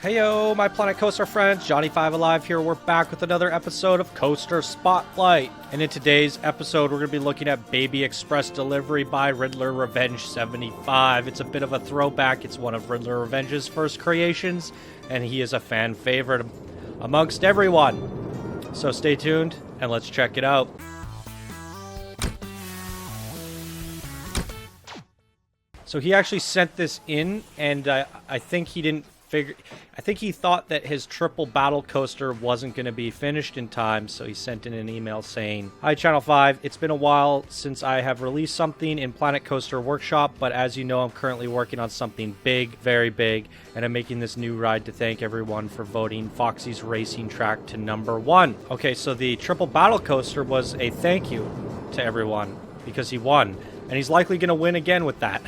Heyo, my Planet Coaster friends, Johnny5 Alive here. We're back with another episode of Coaster Spotlight. And in today's episode, we're going to be looking at Baby Express Delivery by Riddler Revenge 75. It's a bit of a throwback. It's one of Riddler Revenge's first creations, and he is a fan favorite amongst everyone. So stay tuned, and let's check it out. So he actually sent this in, and I think he didn't I think he thought that his triple battle coaster wasn't going to be finished in time, so he sent in an email saying, "Hi Channel 5, it's been a while since I have released something in Planet Coaster Workshop, but as you know, I'm currently working on something big, very big, and I'm making this new ride to thank everyone for voting Foxy's Racing Track to #1. Okay, so the triple battle coaster was a thank you to everyone because he won. And he's likely going to win again with that.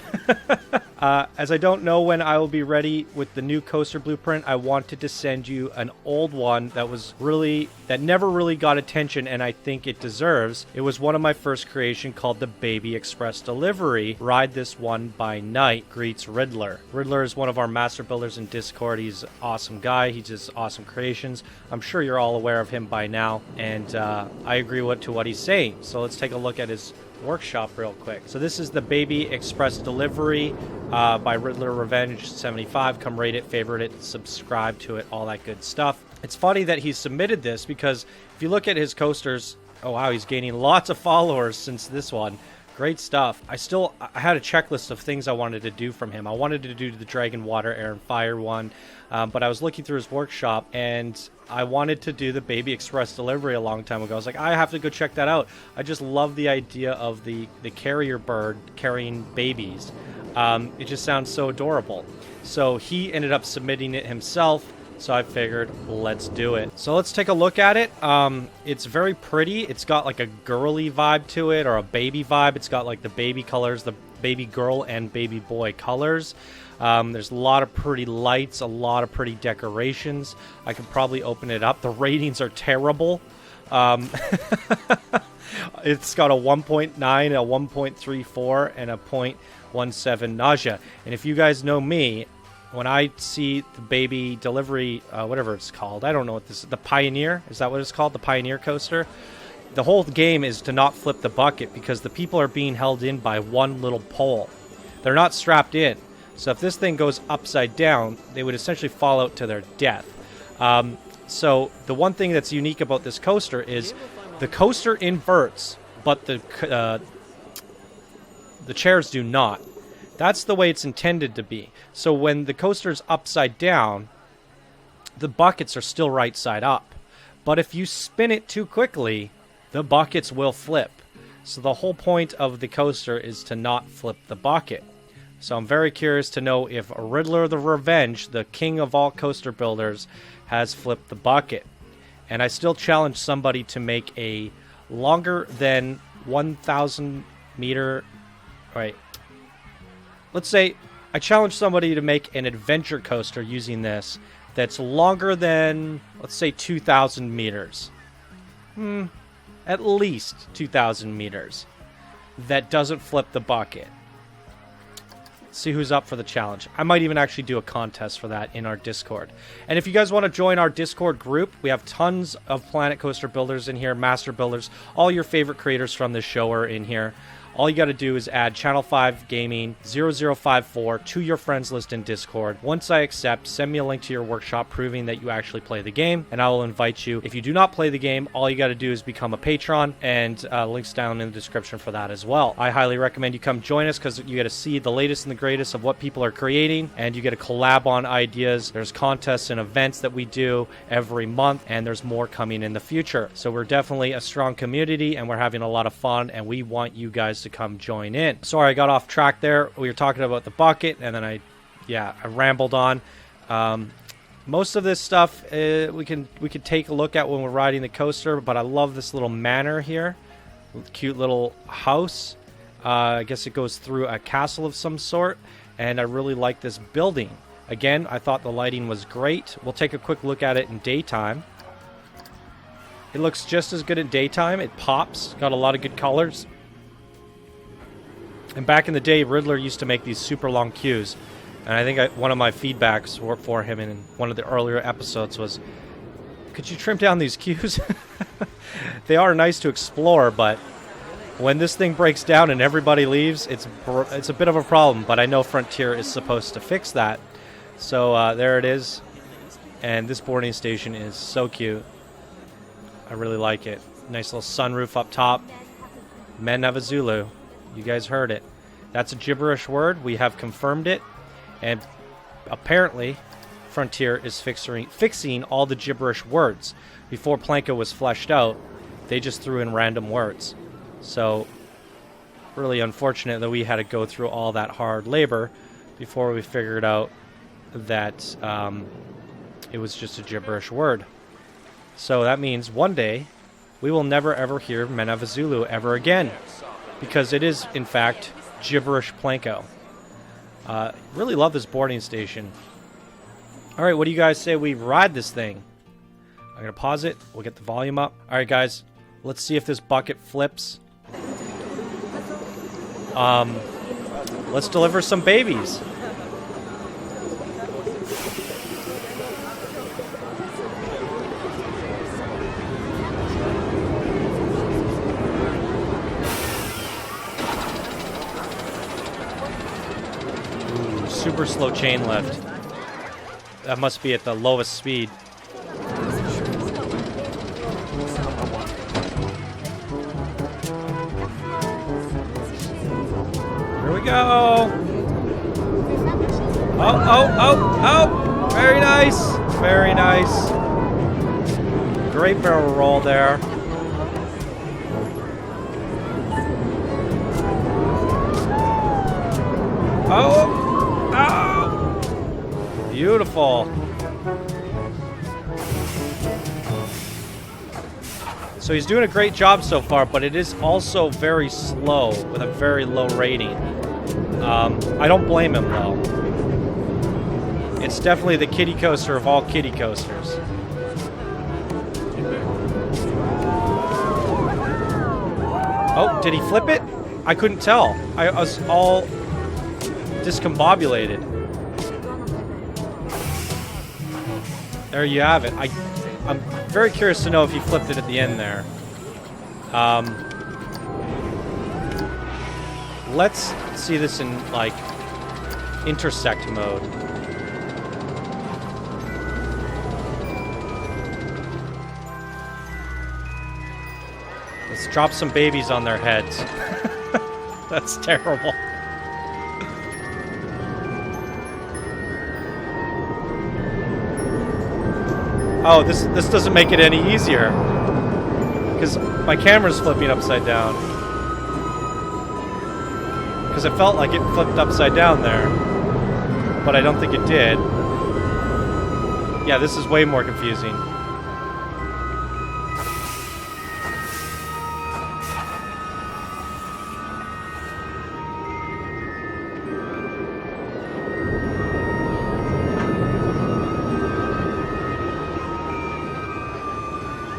As I don't know when I will be ready with the new coaster blueprint, I wanted to send you an old one that never really got attention, and I think it deserves. It was one of my first creation called the Baby Express Delivery. Ride this one by night. Greets Riddler. Riddler is one of our master builders in Discord. He's an awesome guy. He does awesome creations. I'm sure you're all aware of him by now, and I agree to what he's saying. So let's take a look at his workshop real quick. So this is the Baby Express Delivery by Riddler Revenge 75. Come rate it, favorite it, subscribe to it, all that good stuff. It's funny that he submitted this because if you look at his coasters, oh wow, he's gaining lots of followers since this one. Great stuff. I had a checklist of things I wanted to do from him. I wanted to do the Dragon, Water, Air, and Fire one, but I was looking through his workshop, and I wanted to do the Baby Express Delivery a long time ago. I was like, I have to go check that out. I just love the idea of the carrier bird carrying babies. It just sounds so adorable. So he ended up submitting it himself. So I figured, let's do it. So let's take a look at it. It's very pretty. It's got like a girly vibe to it, or a baby vibe. It's got like the baby colors, the baby girl and baby boy colors. There's a lot of pretty lights, a lot of pretty decorations. I could probably open it up. The ratings are terrible. It's got a 1.9, a 1.34, and a 0.17 nausea. And if you guys know me, when I see the Baby Delivery, whatever it's called, I don't know what this is, the Pioneer, is that what it's called? The Pioneer coaster? The whole game is to not flip the bucket because the people are being held in by one little pole. They're not strapped in. So if this thing goes upside down, they would essentially fall out to their death. So the one thing that's unique about this coaster is the coaster inverts, but the chairs do not. That's the way it's intended to be. So when the coaster's upside down, the buckets are still right side up. But if you spin it too quickly, the buckets will flip. So the whole point of the coaster is to not flip the bucket. So I'm very curious to know if Riddler the Revenge, the king of all coaster builders, has flipped the bucket. And I still challenge somebody to make a longer than 1,000 meter... Right. Let's say I challenge somebody to make an adventure coaster using this that's longer than, let's say, 2,000 meters. At least 2,000 meters. That doesn't flip the bucket. See who's up for the challenge. I might even actually do a contest for that in our Discord. And if you guys want to join our Discord group, we have tons of Planet Coaster builders in here, master builders. All your favorite creators from this show are in here. All you got to do is add Channel 5 Gaming 0054 to your friends list in Discord. Once I accept, send me a link to your workshop proving that you actually play the game, and I will invite you. If you do not play the game, all you got to do is become a patron, and links down in the description for that as well. I highly recommend you come join us because you get to see the latest and the greatest of what people are creating, and you get to collab on ideas. There's contests and events that we do every month, and there's more coming in the future. So we're definitely a strong community, and we're having a lot of fun, and we want you guys to come join in. Sorry, I got off track there. We were talking about the bucket, and then I rambled on. Most of this stuff we can take a look at when we're riding the coaster, but I love this little manor here. Cute little house. I guess it goes through a castle of some sort, and I really like this building. Again, I thought the lighting was great. We'll take a quick look at it in daytime. It looks just as good in daytime. It pops. Got a lot of good colors. And back in the day, Riddler used to make these super long queues. And I think one of my feedbacks for him in one of the earlier episodes was, could you trim down these queues? They are nice to explore, but when this thing breaks down and everybody leaves, it's a bit of a problem. But I know Frontier is supposed to fix that. So there it is. And this boarding station is so cute. I really like it. Nice little sunroof up top. Men of a Zulu. You guys heard it. That's a gibberish word. We have confirmed it. And apparently, Frontier is fixing all the gibberish words. Before Planka was fleshed out, they just threw in random words. So, really unfortunate that we had to go through all that hard labor before we figured out that it was just a gibberish word. So that means one day we will never ever hear Men of a Zulu ever again, because it is, in fact, gibberish Planko. Really love this boarding station. All right, what do you guys say we ride this thing? I'm going to pause it. We'll get the volume up. All right, guys, let's see if this bucket flips. Let's deliver some babies. Ooh, super slow chain lift. That must be at the lowest speed. Here we go. Oh. Very nice. Very nice. Great barrel roll there. Oh. Beautiful. So he's doing a great job so far, but it is also very slow with a very low rating. I don't blame him, though. It's definitely the kiddie coaster of all kiddie coasters. Oh, did he flip it? I couldn't tell. I was all discombobulated. There you have it. I'm very curious to know if he flipped it at the end there. Let's see this in, like, intersect mode. Let's drop some babies on their heads. That's terrible. Oh, this doesn't make it any easier, because my camera's flipping upside down. Because it felt like it flipped upside down there, but I don't think it did. Yeah, this is way more confusing.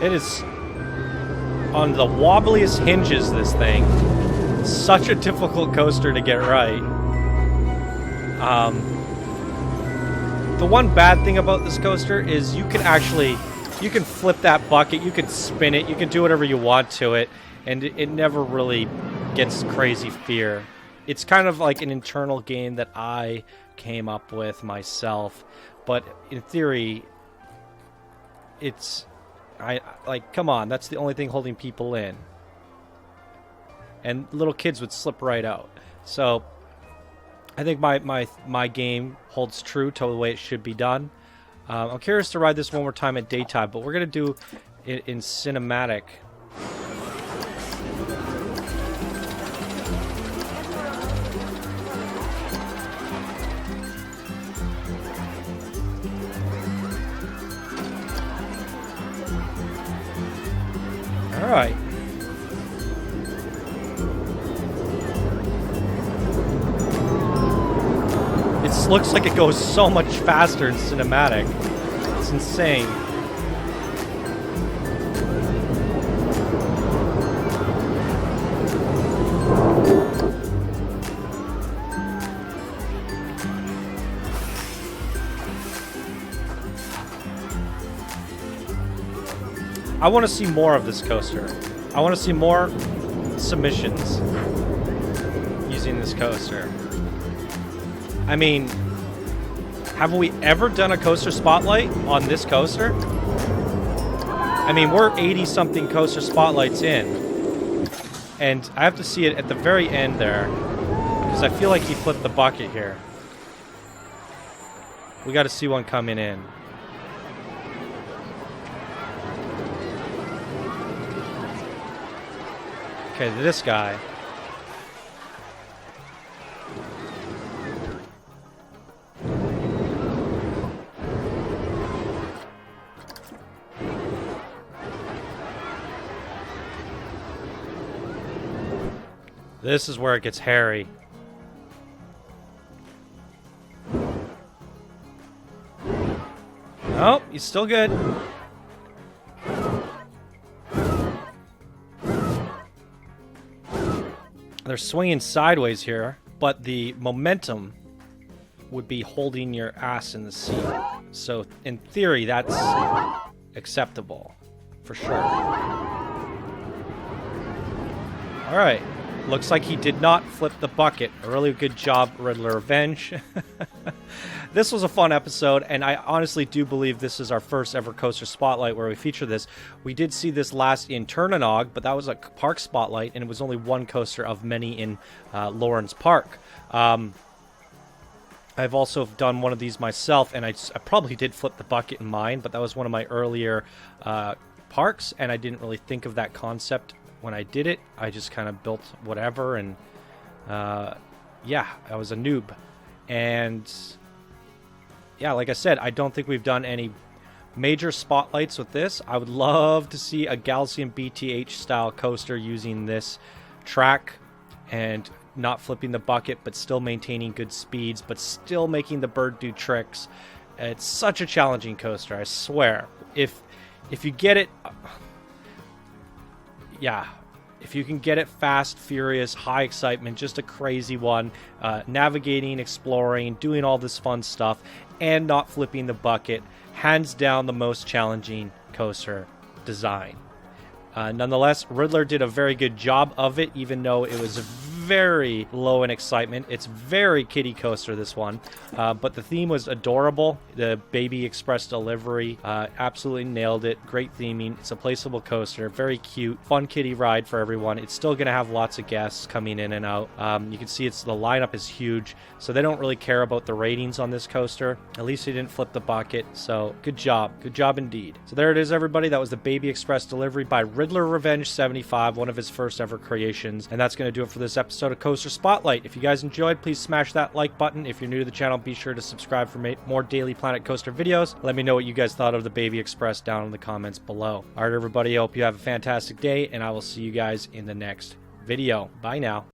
It is on the wobbliest hinges, this thing. Such a difficult coaster to get right. The one bad thing about this coaster is you can flip that bucket, you can spin it, you can do whatever you want to it, and it never really gets crazy fear. It's kind of like an internal game that I came up with myself, but in theory, it's... come on, that's the only thing holding people in. And little kids would slip right out. So, I think my game holds true to the way it should be done. I'm curious to ride this one more time at daytime, but we're going to do it in cinematic. Alright. It looks like it goes so much faster in cinematic. It's insane. I want to see more of this coaster. I want to see more submissions using this coaster. I mean, have we ever done a coaster spotlight on this coaster? I mean, we're 80-something coaster spotlights in. And I have to see it at the very end there. Because I feel like he flipped the bucket here. We got to see one coming in. Okay, this guy. This is where it gets hairy. Oh, he's still good. They're swinging sideways here, but the momentum would be holding your ass in the seat. So, in theory, that's acceptable. For sure. Alright. Looks like he did not flip the bucket. A really good job, Riddler Revenge. This was a fun episode, and I honestly do believe this is our first ever coaster spotlight where we feature this. We did see this last in Turnanog, but that was a park spotlight, and it was only one coaster of many in Lawrence Park. I've also done one of these myself, and I probably did flip the bucket in mine, but that was one of my earlier parks, and I didn't really think of that concept when I did it. I just kind of built whatever, and yeah, I was a noob. And yeah, like I said, I don't think we've done any major spotlights with this. I would love to see a Galaxian BTH style coaster using this track and not flipping the bucket, but still maintaining good speeds, but still making the bird do tricks. It's such a challenging coaster, I swear. If you get it, yeah, if you can get it fast, furious, high excitement, just a crazy one, navigating, exploring, doing all this fun stuff, and not flipping the bucket, hands down the most challenging coaster design. Nonetheless, Riddler did a very good job of it, even though it was very low in excitement. It's very kiddie coaster, this one. But the theme was adorable. The Baby Express delivery absolutely nailed it. Great theming. It's a placeable coaster. Very cute. Fun kiddie ride for everyone. It's still going to have lots of guests coming in and out. You can see the lineup is huge, so they don't really care about the ratings on this coaster. At least they didn't flip the bucket, so good job. Good job indeed. So there it is, everybody. That was the Baby Express delivery by Riddler Revenge 75, one of his first ever creations. And that's going to do it for this episode of Coaster Spotlight. If you guys enjoyed, please smash that like button. If you're new to the channel, be sure to subscribe for more Daily Planet Coaster videos. Let me know what you guys thought of the Baby Express down in the comments below. Alright, everybody, I hope you have a fantastic day, and I will see you guys in the next video. Bye now.